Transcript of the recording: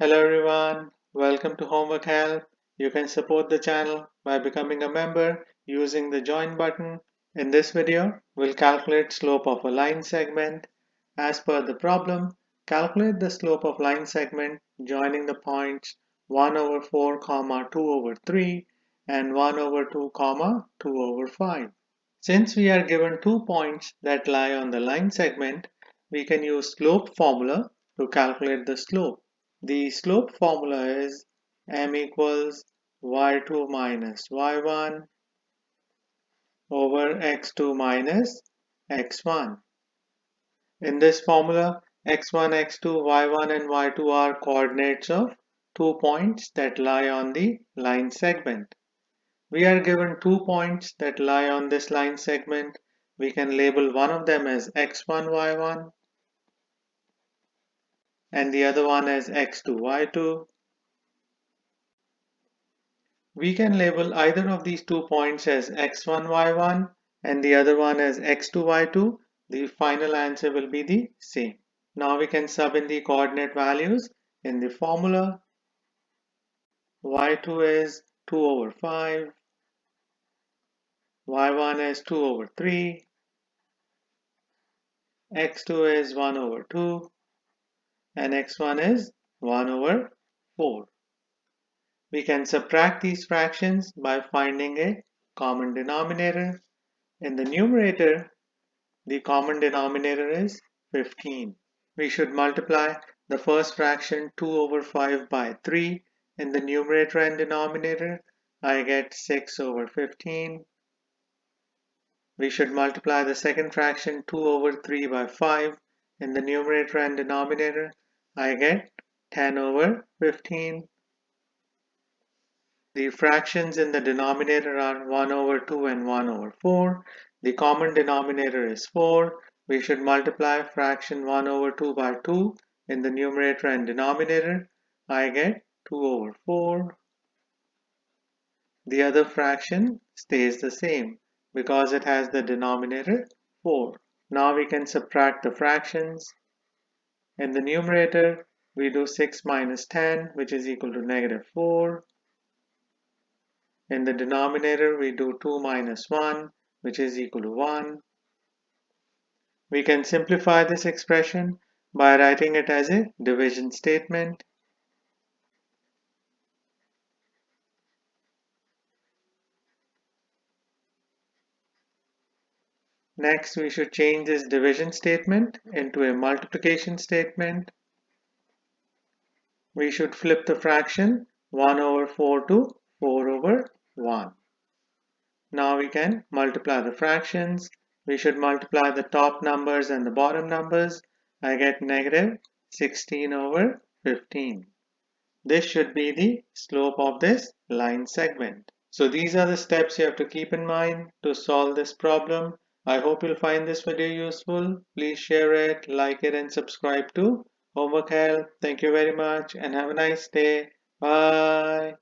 Hello everyone, welcome to Homework Help. You can support the channel by becoming a member using the join button. In this video, we'll calculate slope of a line segment. As per the problem, calculate the slope of line segment joining the points 1 over 4, 2 over 3 and 1 over 2, 2 over 5. Since we are given 2 points that lie on the line segment, we can use slope formula to calculate the slope. The slope formula is m equals y2 minus y1 over x2 minus x1. In this formula, x1, x2, y1 and y2 are coordinates of 2 points that lie on the line segment. We are given 2 points that lie on this line segment. We can label one of them as x1, y1 and the other one as x2, y2. We can label either of these 2 points as x1, y1 and the other one as x2, y2. The final answer will be the same. Now we can sub in the coordinate values in the formula. y2 is 2 over 5, y1 is 2 over 3, x2 is 1 over 2 and x1 is 1 over 4. We can subtract these fractions by finding a common denominator. In the numerator, the common denominator is 15. We should multiply the first fraction 2 over 5 by 3 in the numerator and denominator. I get 6 over 15. We should multiply the second fraction 2 over 3 by 5 in the numerator and denominator. I get 10 over 15. The fractions in the denominator are 1 over 2 and 1 over 4. The common denominator is 4. We should multiply fraction 1 over 2 by 2 in the numerator and denominator. I get 2 over 4. The other fraction stays the same because it has the denominator 4. Now we can subtract the fractions. In the numerator, we do 6 minus 10, which is equal to negative 4. In the denominator, we do 2 minus 1, which is equal to 1. We can simplify this expression by writing it as a division statement. Next, we should change this division statement into a multiplication statement. We should flip the fraction 1 over 4 to 4 over 1. Now we can multiply the fractions. We should multiply the top numbers and the bottom numbers. I get negative 16 over 15. This should be the slope of this line segment. So these are the steps you have to keep in mind to solve this problem. I hope you'll find this video useful. Please share it, like it, and subscribe to Homework Help. Thank you very much and have a nice day. Bye.